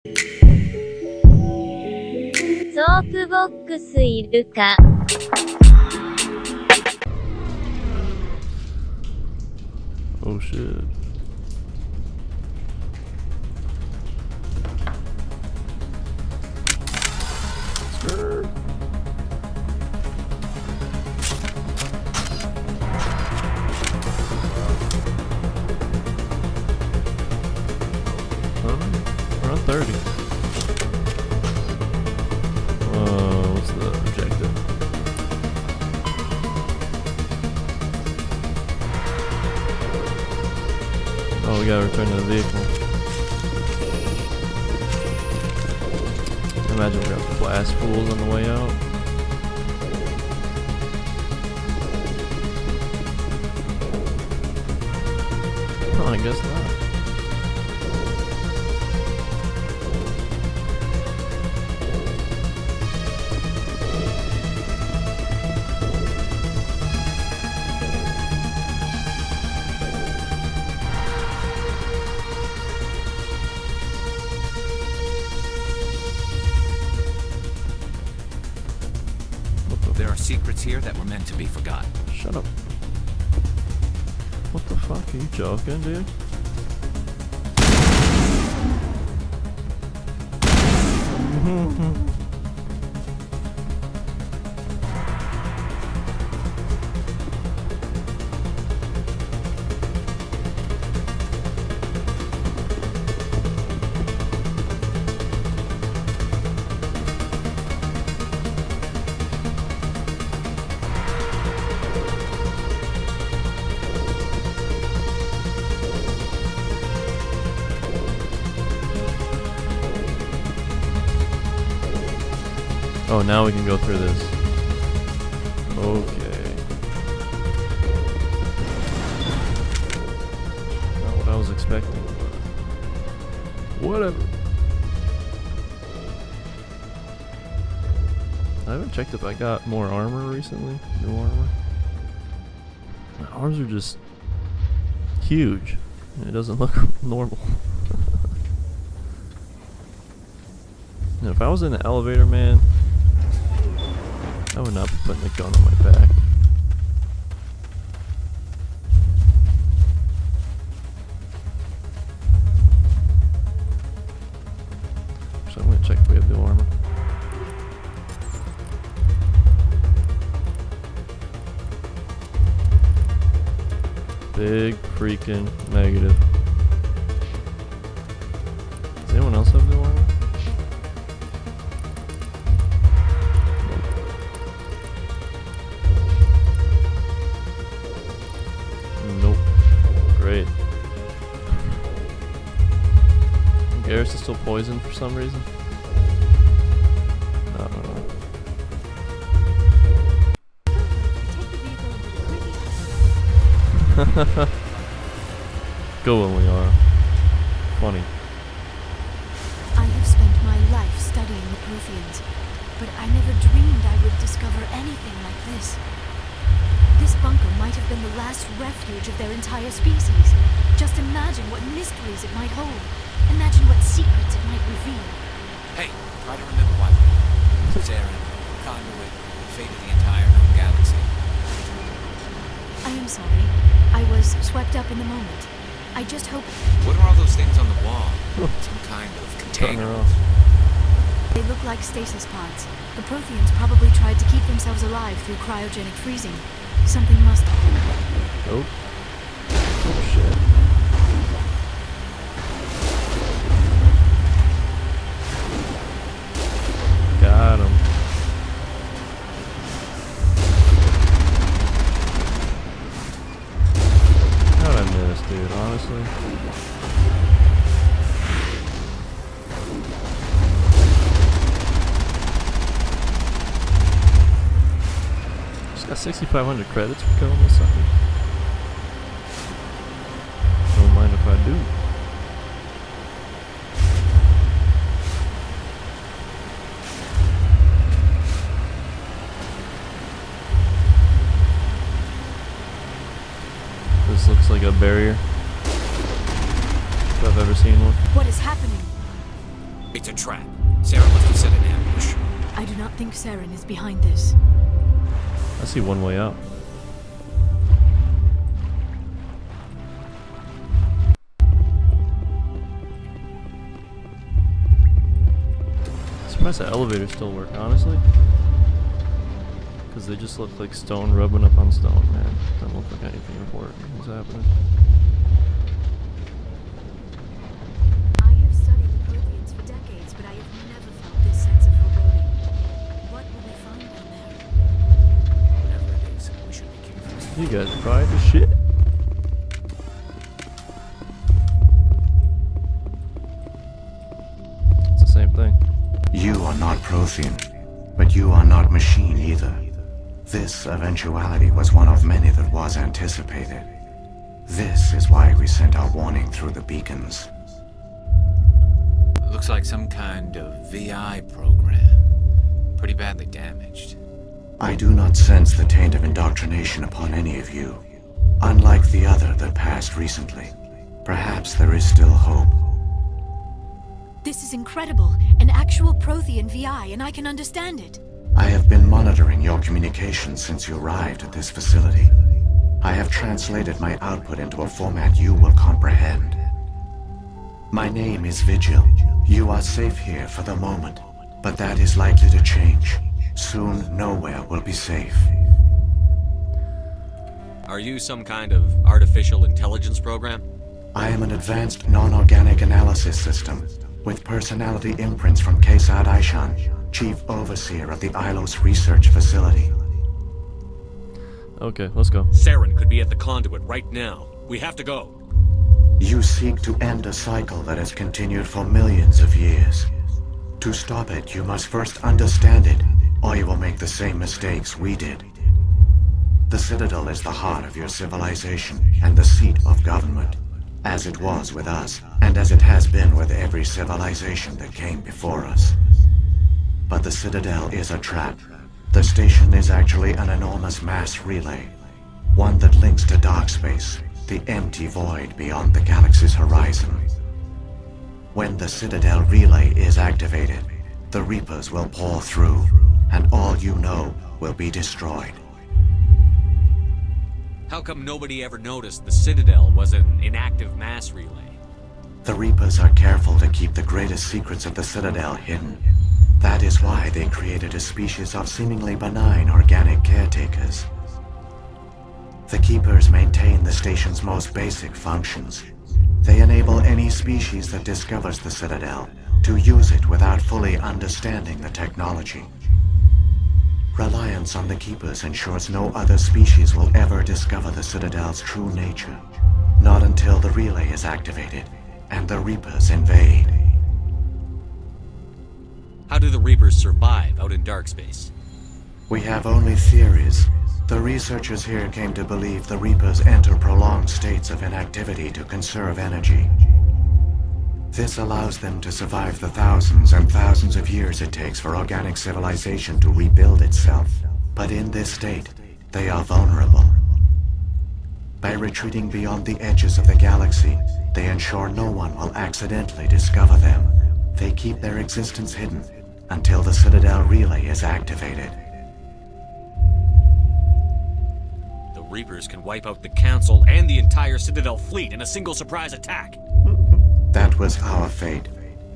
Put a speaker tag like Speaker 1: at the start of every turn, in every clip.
Speaker 1: ソープボックスいるか?
Speaker 2: Oh shit. Skirt. We're on 30. What's the objective? Oh, we gotta return to the vehicle. Imagine we have to blast fools on the way out. Oh, I guess not.
Speaker 3: There are secrets here that were meant to be forgotten.
Speaker 2: Shut up. What the fuck? Are you joking, dude? Oh, now we can go through this. Okay. Not what I was expecting, but whatever. I haven't checked if I got more armor recently. New armor. My arms are just huge. It doesn't look normal. And if I was in an elevator, man, I would not be putting a gun on my back. So I'm gonna check if we have new armor. Big freaking negative. Does anyone else have new armor? Nope. Great. Garrus is still poisoned for some reason. I don't know. Go when we are. Funny.
Speaker 4: I have spent my life studying the Protheans, but I never dreamed I would discover anything like this. This bunker might have been the last refuge of their entire species. Just imagine what mysteries it might hold. Imagine what secrets it might reveal.
Speaker 3: Hey, try to remember why we're here. Saren, Conduit, the fate of the entire known galaxy.
Speaker 4: I am sorry. I was swept up in the moment. I just hope...
Speaker 3: What are all those things on the wall? Some kind of
Speaker 2: Turn her
Speaker 3: container.
Speaker 2: off.
Speaker 4: they look like stasis pods. The Protheans probably tried to keep themselves alive through cryogenic freezing. Something must have.
Speaker 2: Oh. Oh shit. Got him. How'd I miss, dude, honestly? Just got 6,500 credits for killing this sucker. Don't mind if I do. This looks like a barrier, if I've ever seen one.
Speaker 4: What is happening?
Speaker 3: It's a trap. Sarah must have set an ambush.
Speaker 4: I do not think Saren is behind this.
Speaker 2: I see one way out. Surprised the elevators still work, honestly. Because they just look like stone rubbing up on stone, man. Don't look like anything important is happening.
Speaker 4: I have studied the Protheans for decades, but I have never felt this sense of foreboding. What will we find down there?
Speaker 3: Whatever it is, we should be careful.
Speaker 2: You guys are quiet as shit. It's the same thing.
Speaker 5: You are not Prothean, but you are not machine either. This eventuality was one of many that was anticipated. This is why we sent our warning through the beacons.
Speaker 3: Looks like some kind of VI program. Pretty badly damaged.
Speaker 5: I do not sense the taint of indoctrination upon any of you. Unlike the other that passed recently, perhaps there is still hope.
Speaker 4: This is incredible. An actual Prothean VI, and I can understand it.
Speaker 5: I have been monitoring your communications since you arrived at this facility. I have translated my output into a format you will comprehend. My name is Vigil. You are safe here for the moment, but that is likely to change. Soon, nowhere will be safe.
Speaker 6: Are you some kind of artificial intelligence program?
Speaker 5: I am an advanced non-organic analysis system, with personality imprints from Kesad Aishan, Chief Overseer of the Ilos Research Facility.
Speaker 2: Okay, let's go.
Speaker 6: Saren could be at the conduit right now. We have to go.
Speaker 5: You seek to end a cycle that has continued for millions of years. To stop it, you must first understand it, or you will make the same mistakes we did. The Citadel is the heart of your civilization and the seat of government, as it was with us, and as it has been with every civilization that came before us. But the Citadel is a trap. The station is actually an enormous mass relay, one that links to dark space, the empty void beyond the galaxy's horizon. When the Citadel relay is activated, the Reapers will pour through, and all you know will be destroyed.
Speaker 6: How come nobody ever noticed the Citadel was an inactive mass relay?
Speaker 5: The Reapers are careful to keep the greatest secrets of the Citadel hidden. That is why they created a species of seemingly benign organic caretakers. The Keepers maintain the station's most basic functions. They enable any species that discovers the Citadel to use it without fully understanding the technology. Reliance on the Keepers ensures no other species will ever discover the Citadel's true nature. Not until the relay is activated and the Reapers invade.
Speaker 6: How do the Reapers survive out in dark space?
Speaker 5: We have only theories. The researchers here came to believe the Reapers enter prolonged states of inactivity to conserve energy. This allows them to survive the thousands and thousands of years it takes for organic civilization to rebuild itself. But in this state, they are vulnerable. By retreating beyond the edges of the galaxy, they ensure no one will accidentally discover them. They keep their existence hidden until the Citadel relay is activated.
Speaker 6: The Reapers can wipe out the Council and the entire Citadel fleet in a single surprise attack.
Speaker 5: That was our fate.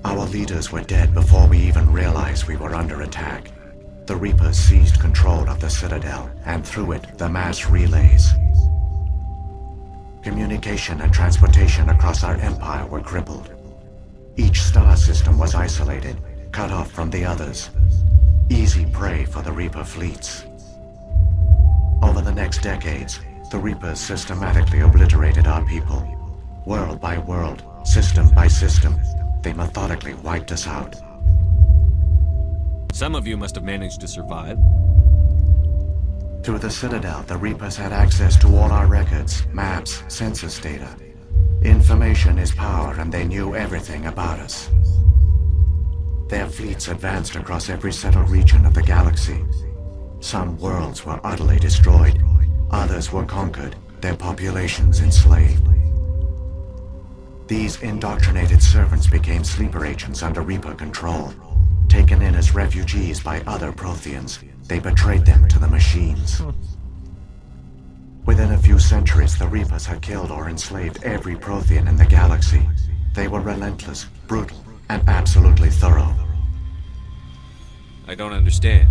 Speaker 5: Our leaders were dead before we even realized we were under attack. The Reapers seized control of the Citadel, and through it, the mass relays. Communication and transportation across our empire were crippled. Each star system was isolated, cut off from the others. Easy prey for the Reaper fleets. Over the next decades, the Reapers systematically obliterated our people. World by world, system by system, they methodically wiped us out.
Speaker 6: Some of you must have managed to survive.
Speaker 5: Through the Citadel, the Reapers had access to all our records, maps, census data. Information is power, and they knew everything about us. Their fleets advanced across every settled region of the galaxy. Some worlds were utterly destroyed. Others were conquered, their populations enslaved. These indoctrinated servants became sleeper agents under Reaper control. Taken in as refugees by other Protheans, they betrayed them to the machines. Within a few centuries, the Reapers had killed or enslaved every Prothean in the galaxy. They were relentless, brutal, and absolutely thorough.
Speaker 6: I don't understand.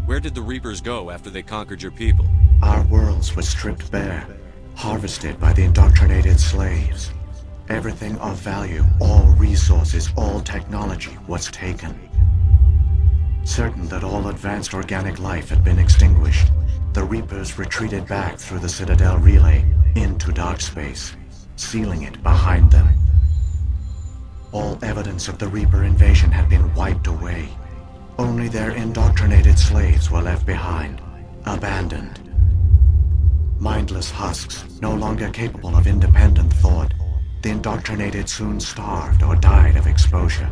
Speaker 6: Where did the Reapers go after they conquered your people?
Speaker 5: Our worlds were stripped bare, harvested by the indoctrinated slaves. Everything of value, all resources, all technology was taken. Certain that all advanced organic life had been extinguished, the Reapers retreated back through the Citadel relay into dark space, sealing it behind them. All evidence of the Reaper invasion had been wiped away. Only their indoctrinated slaves were left behind, abandoned. Mindless husks, no longer capable of independent thought, the indoctrinated soon starved or died of exposure.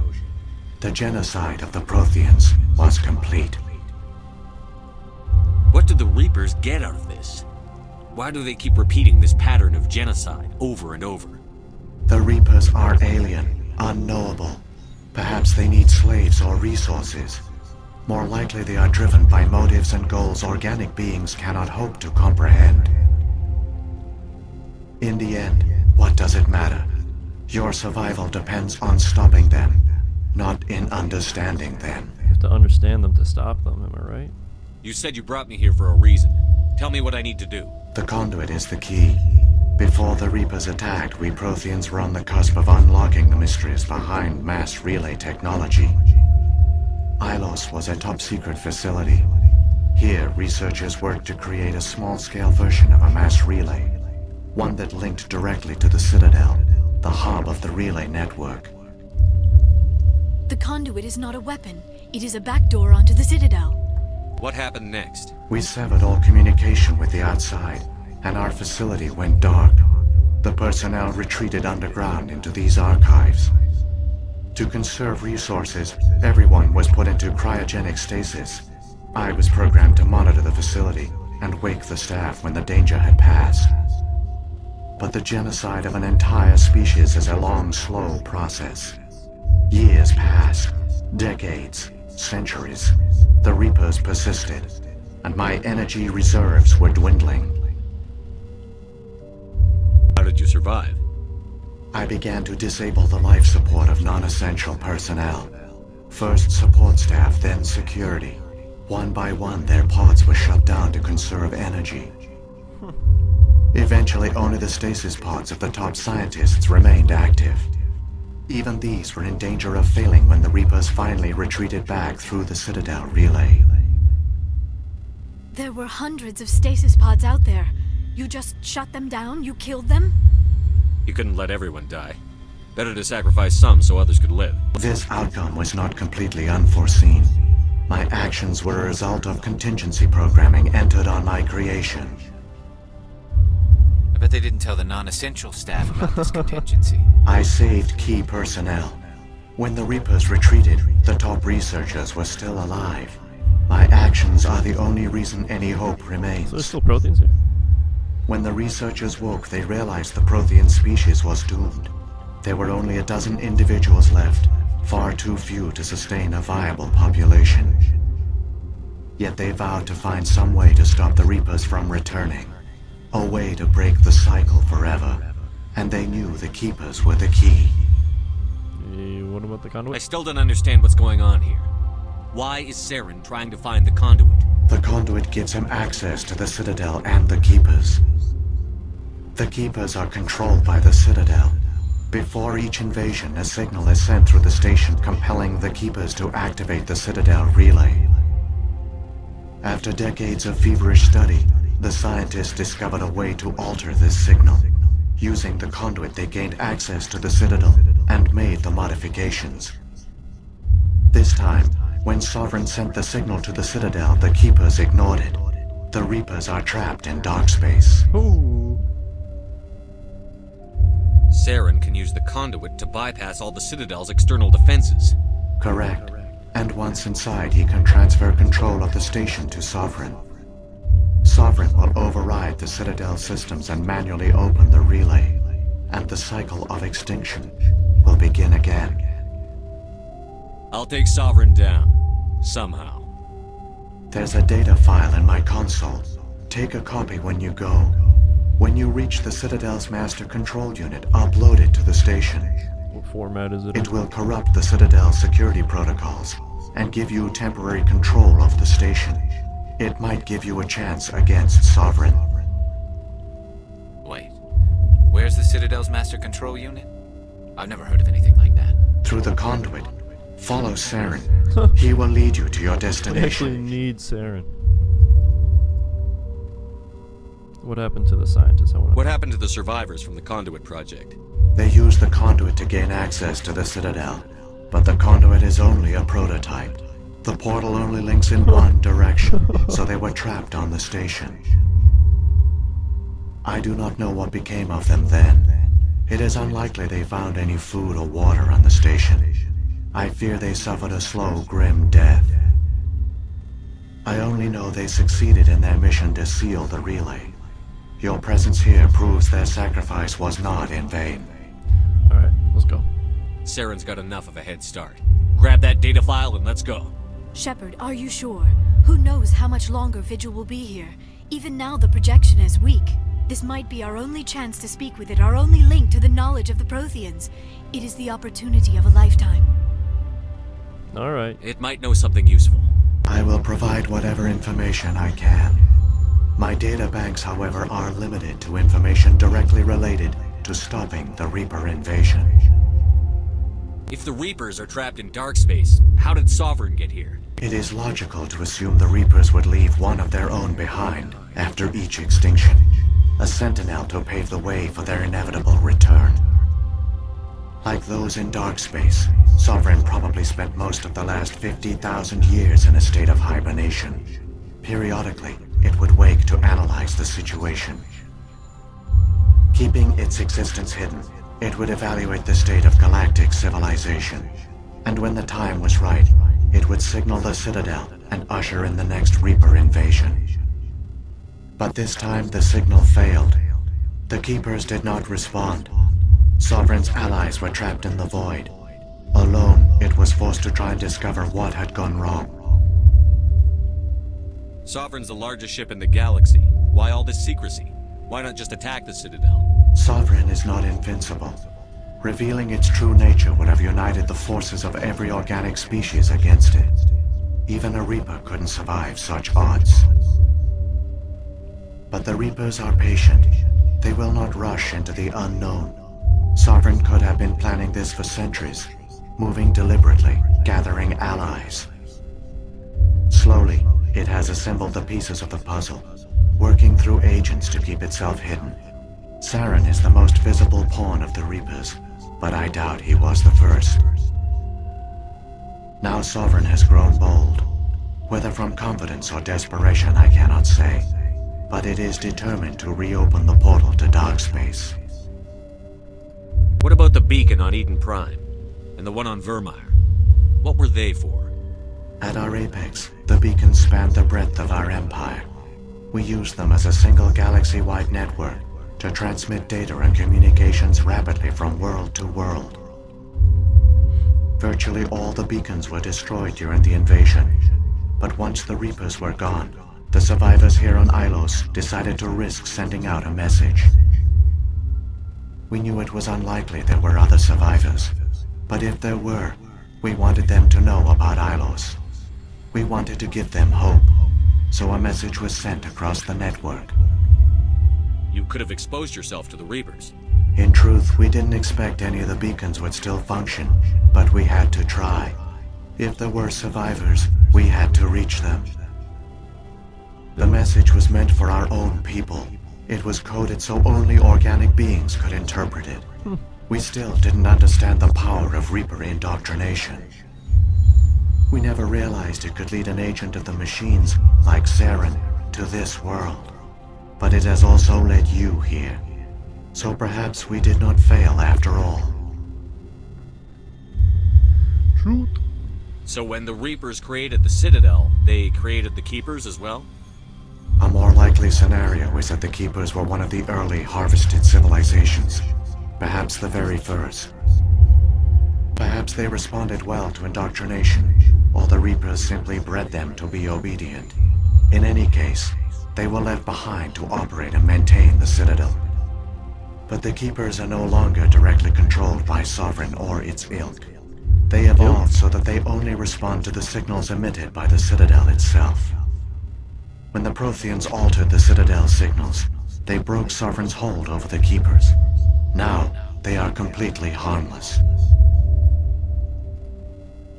Speaker 5: The genocide of the Protheans was complete.
Speaker 6: What did the Reapers get out of this? Why do they keep repeating this pattern of genocide over and over?
Speaker 5: The Reapers are alien, unknowable. Perhaps they need slaves or resources. More likely they are driven by motives and goals organic beings cannot hope to comprehend. In the end, what does it matter? Your survival depends on stopping them, not in understanding them.
Speaker 2: You have to understand them to stop them, am I right?
Speaker 6: You said you brought me here for a reason. Tell me what I need to do.
Speaker 5: The conduit is the key. Before the Reapers attacked, we Protheans were on the cusp of unlocking the mysteries behind mass relay technology. Ilos was a top-secret facility. Here, researchers worked to create a small-scale version of a mass relay, one that linked directly to the Citadel, the hub of the relay network.
Speaker 4: The conduit is not a weapon. It is a backdoor onto the Citadel.
Speaker 6: What happened next?
Speaker 5: We severed all communication with the outside, and our facility went dark. The personnel retreated underground into these archives. To conserve resources, everyone was put into cryogenic stasis. I was programmed to monitor the facility and wake the staff when the danger had passed. But the genocide of an entire species is a long, slow process. Years passed, decades, centuries. The Reapers persisted, and my energy reserves were dwindling.
Speaker 6: How did you survive?
Speaker 5: I began to disable the life support of non-essential personnel. First support staff, then security. One by one, their pods were shut down to conserve energy. Eventually, only the stasis pods of the top scientists remained active. Even these were in danger of failing when the Reapers finally retreated back through the Citadel relay.
Speaker 4: There were hundreds of stasis pods out there. You just shut them down? You killed them?
Speaker 6: You couldn't let everyone die. Better to sacrifice some so others could live.
Speaker 5: This outcome was not completely unforeseen. My actions were a result of contingency programming entered on my creation.
Speaker 3: I bet they didn't tell the non-essential staff about this contingency.
Speaker 5: I saved key personnel. When the Reapers retreated, the top researchers were still alive. My actions are the only reason any hope remains.
Speaker 2: So there's still Protheans here?
Speaker 5: When the researchers woke, they realized the Prothean species was doomed. There were only a dozen individuals left, far too few to sustain a viable population. Yet they vowed to find some way to stop the Reapers from returning. A way to break the cycle forever. And they knew the Keepers were the key.
Speaker 2: What about the
Speaker 6: I
Speaker 2: conduit?
Speaker 6: still don't understand what's going on here. Why is Saren trying to find the conduit?
Speaker 5: The conduit gives him access to the Citadel and the Keepers. The Keepers are controlled by the Citadel. Before each invasion, a signal is sent through the station compelling the Keepers to activate the Citadel relay. After decades of feverish study, the scientists discovered a way to alter this signal. Using the conduit, they gained access to the Citadel and made the modifications. This time, when Sovereign sent the signal to the Citadel, the Keepers ignored it. The Reapers are trapped in dark space.
Speaker 2: Ooh.
Speaker 6: Saren can use the conduit to bypass all the Citadel's external defenses.
Speaker 5: Correct. And once inside, he can transfer control of the station to Sovereign. Sovereign will override the Citadel systems and manually open the relay. and the cycle of extinction will begin again.
Speaker 6: I'll take Sovereign down. Somehow.
Speaker 5: There's a data file in my console. Take a copy when you go. When you reach the Citadel's master control unit, upload it to the station.
Speaker 2: What format is it?
Speaker 5: It will corrupt the Citadel's security protocols and give you temporary control of the station. It might give you a chance against Sovereign.
Speaker 3: Wait. Where's the Citadel's master control unit? I've never heard of anything like that.
Speaker 5: Through the conduit, follow Saren. He will lead you to your
Speaker 2: We actually
Speaker 5: destination.
Speaker 2: need Saren. What happened to the scientists? I want
Speaker 6: What happened to the survivors from the Conduit project?
Speaker 5: They use the conduit to gain access to the Citadel, but the conduit is only a prototype. The portal only links in one direction, so they were trapped on the station. I do not know what became of them then. It is unlikely they found any food or water on the station. I fear they suffered a slow, grim death. I only know they succeeded in their mission to seal the relay. Your presence here proves their sacrifice was not in vain.
Speaker 2: Alright, let's go.
Speaker 6: Saren's got enough of a head start. Grab that data file and let's go.
Speaker 4: Shepard, are you sure? Who knows how much longer Vigil will be here? Even now the projection is weak. This might be our only chance to speak with it, our only link to the knowledge of the Protheans. It is the opportunity of a lifetime.
Speaker 2: Alright.
Speaker 6: It might know something useful.
Speaker 5: I will provide whatever information I can. My data banks, however, are limited to information directly related to stopping the Reaper invasion.
Speaker 6: If the Reapers are trapped in dark space, how did Sovereign get here?
Speaker 5: It is logical to assume the Reapers would leave one of their own behind after each extinction. A sentinel to pave the way for their inevitable return. Like those in dark space, Sovereign probably spent most of the last 50,000 years in a state of hibernation. Periodically, it would wake to analyze the situation. Keeping its existence hidden, it would evaluate the state of galactic civilization. And when the time was right, it would signal the Citadel and usher in the next Reaper invasion. But this time the signal failed. The Keepers did not respond. Sovereign's allies were trapped in the void. Alone, it was forced to try and discover what had gone wrong.
Speaker 6: Sovereign's the largest ship in the galaxy. Why all this secrecy? Why not just attack the Citadel?
Speaker 5: Sovereign is not invincible. Revealing its true nature would have united the forces of every organic species against it. Even a Reaper couldn't survive such odds. But the Reapers are patient. They will not rush into the unknown. Sovereign could have been planning this for centuries, moving deliberately, gathering allies. Slowly, it has assembled the pieces of the puzzle, working through agents to keep itself hidden. Saren is the most visible pawn of the Reapers, but I doubt he was the first. Now Sovereign has grown bold. Whether from confidence or desperation, I cannot say. But it is determined to reopen the portal to dark space.
Speaker 6: What about the beacon on Eden Prime? And the one on Vermeer? What were they for?
Speaker 5: At our apex, the beacons spanned the breadth of our empire. We used them as a single galaxy-wide network to transmit data and communications rapidly from world to world. Virtually all the beacons were destroyed during the invasion, but once the Reapers were gone, the survivors here on Ilos decided to risk sending out a message. We knew it was unlikely there were other survivors, but if there were, we wanted them to know about Ilos. We wanted to give them hope, so a message was sent across the network.
Speaker 6: You could have exposed yourself to the Reapers.
Speaker 5: In truth, we didn't expect any of the beacons would still function, but we had to try. If there were survivors, we had to reach them. The message was meant for our own people. It was coded so only organic beings could interpret it. We still didn't understand the power of Reaper indoctrination. We never realized it could lead an agent of the machines, like Saren, to this world. But it has also led you here. So perhaps we did not fail after all.
Speaker 2: Truth.
Speaker 6: So when the Reapers created the Citadel, they created the Keepers as well?
Speaker 5: A more likely scenario is that the Keepers were one of the early harvested civilizations. Perhaps the very first. Perhaps they responded well to indoctrination, or the Reapers simply bred them to be obedient. In any case, they were left behind to operate and maintain the Citadel. But the Keepers are no longer directly controlled by Sovereign or its ilk. They evolved so that they only respond to the signals emitted by the Citadel itself. When the Protheans altered the Citadel's signals, they broke Sovereign's hold over the Keepers. Now, they are completely harmless.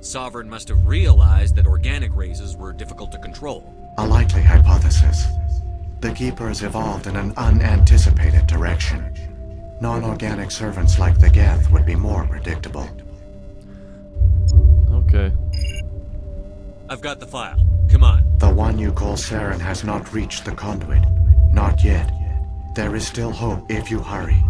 Speaker 6: Sovereign must have realized that organic races were difficult to control.
Speaker 5: A likely hypothesis. The Keepers evolved in an unanticipated direction. Non-organic servants like the Geth would be more predictable.
Speaker 2: Okay.
Speaker 6: I've got the file. Come on.
Speaker 5: The one you call Saren has not reached the conduit. Not yet. There is still hope if you hurry.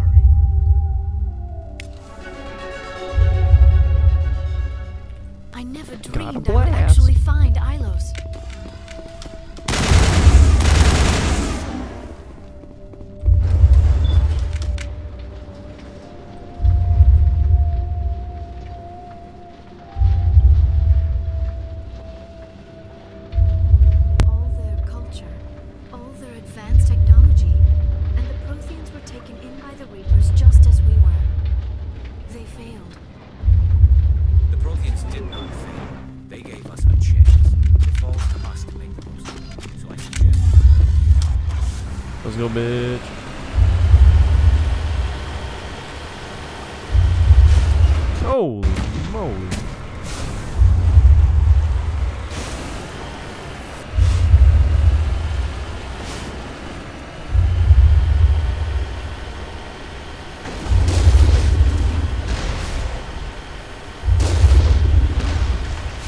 Speaker 4: I never
Speaker 2: Got a
Speaker 4: dreamed I would
Speaker 2: blast.
Speaker 4: actually find Ilos. All their culture, all their advanced technology, and the Protheans were taken in by the Reapers just as we were. They failed.
Speaker 3: The Protheans did not fail. They gave us a chance. It falls to us to make the most of it. So I suggest...
Speaker 2: Let's go, bitch. Holy moly.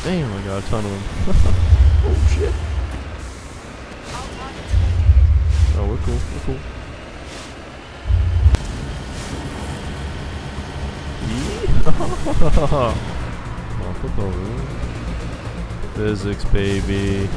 Speaker 2: Damn, I got a ton of them. Oh shit. Oh, we're cool, we're cool. Oh, flip over. Physics, baby.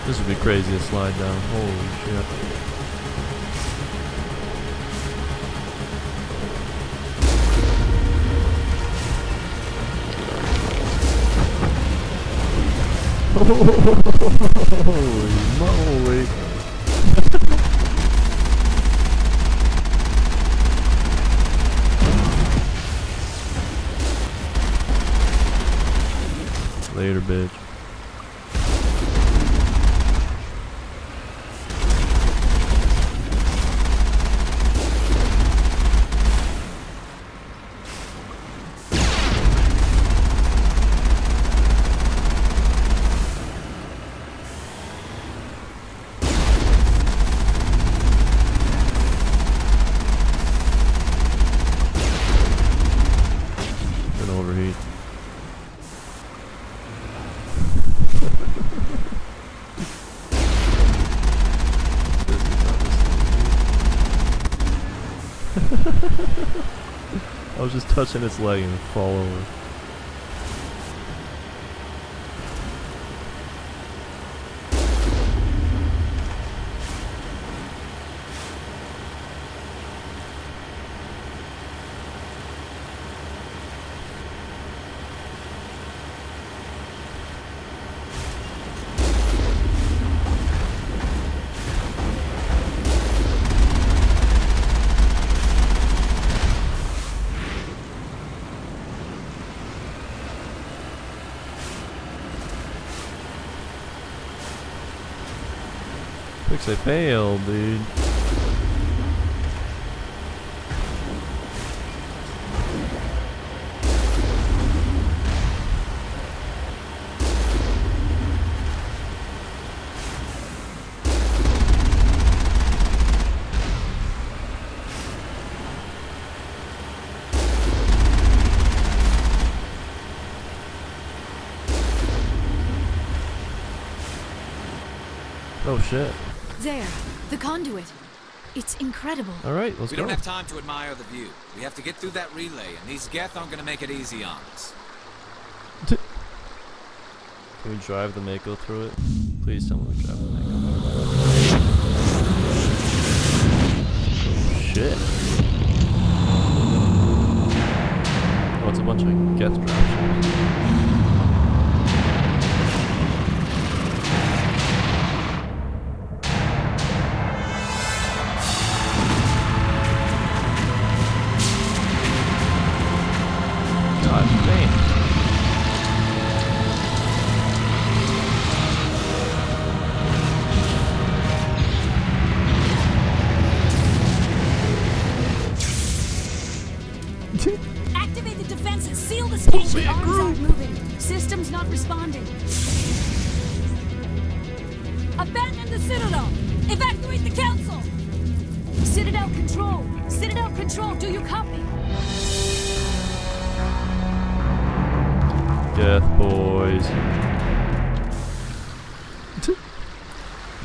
Speaker 2: This would be crazy to slide down. Holy shit. Holy moly. Later, bitch. Gonna overheat. I was just touching its leg and it fall over. Looks like pale, dude. Oh shit.
Speaker 4: There. The conduit. It's incredible.
Speaker 2: Alright, let's
Speaker 3: We
Speaker 2: go.
Speaker 3: don't have time to admire the view. We have to get through that relay, and these Geth aren't gonna make it easy on us.
Speaker 2: Can we drive the Mako through it? Please tell me we drive the Mako. Oh shit. Oh, it's a bunch of Geth dropships. God damn.
Speaker 4: Activate the defenses. Seal the station.
Speaker 2: Pull me a
Speaker 4: Arms
Speaker 2: group.
Speaker 4: aren't moving. Systems not responding. Abandon the Citadel. Evacuate the Council. Citadel Control. Citadel Control. Do you copy?
Speaker 2: Death boys.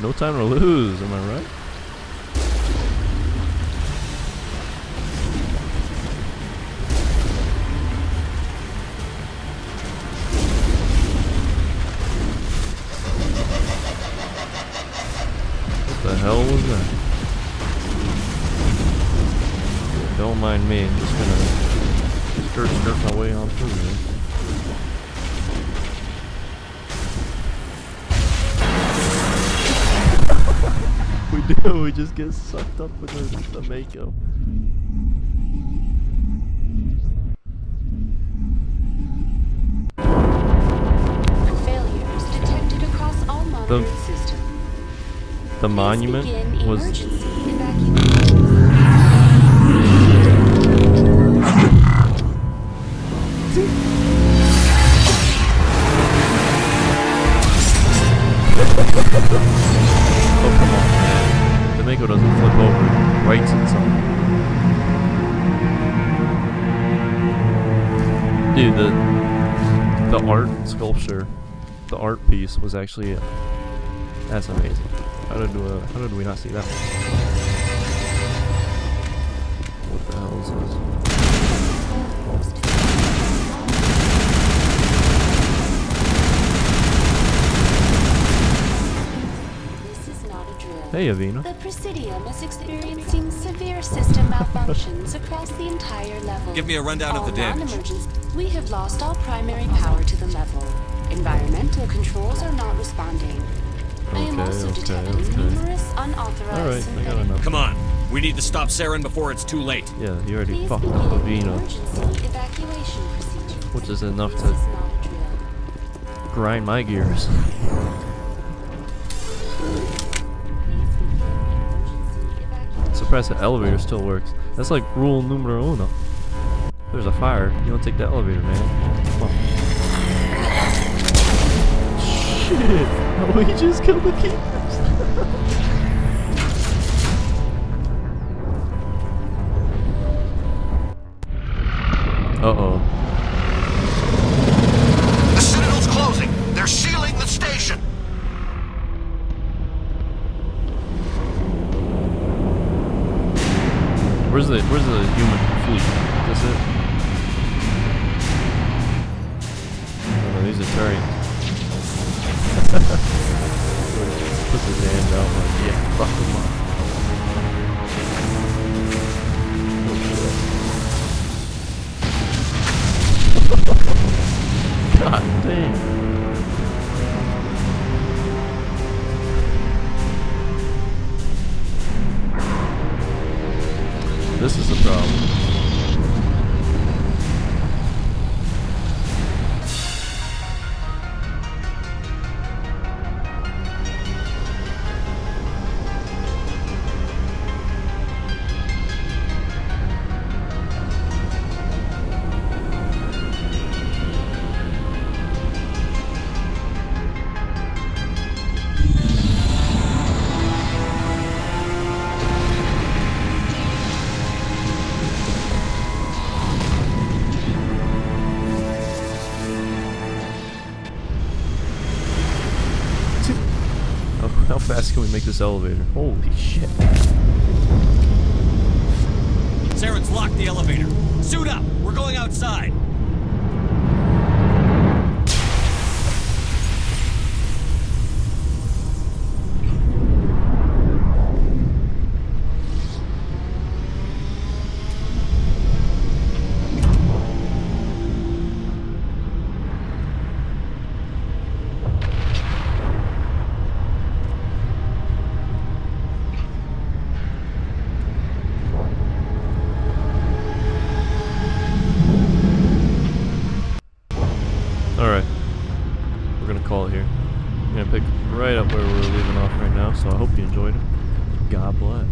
Speaker 2: No time to lose, am I right? What the hell was that? Don't mind me, I'm just gonna skirt my way on through here. We do, we just get sucked up with the Mako.
Speaker 7: Failures detected across all monitoring systems.
Speaker 2: The monument
Speaker 7: Begin
Speaker 2: was...
Speaker 7: emergency evacuation.
Speaker 2: Oh, come on, man. The Mako doesn't flip over, it rights itself. Dude, the art sculpture, the art piece was actually... that's amazing. How did we not see that one? What the hell is this?
Speaker 7: This is not a drill.
Speaker 2: Hey, Avina.
Speaker 7: The Presidium is experiencing severe system malfunctions across the entire level.
Speaker 6: Give me a rundown of the damage.
Speaker 7: Non-emergency. We have lost all primary power to the level. Environmental controls are not responding. I am also detecting numerous unauthorized
Speaker 2: Alright, I got
Speaker 7: synthetic.
Speaker 2: enough.
Speaker 6: Come on. We need to stop Saren before it's too late.
Speaker 2: Yeah, you already
Speaker 7: Please
Speaker 2: fucked
Speaker 7: begin
Speaker 2: up Avina,
Speaker 7: emergency evacuation procedures.
Speaker 2: which is enough
Speaker 7: This
Speaker 2: to
Speaker 7: is not a drill.
Speaker 2: grind my gears.
Speaker 7: Please begin emergency evacuation.
Speaker 2: Surprised the elevator still works. That's like rule numero uno. If there's a fire, you don't take the elevator, man. Come on. Shit! We just killed the keepers. Uh-oh.
Speaker 5: The Citadel's closing. They're sealing the station.
Speaker 2: Where's the human fleet? Is this it? Oh, no, these are Turians. Puts his hand out like, yeah, fuck them up. God damn. This is the problem. fast can we make this elevator? Holy shit.
Speaker 6: Saren's locked the elevator. Suit up! We're going outside!
Speaker 2: Alright. We're gonna call it here. I'm gonna pick right up where we're leaving off right now, so I hope you enjoyed it. God bless.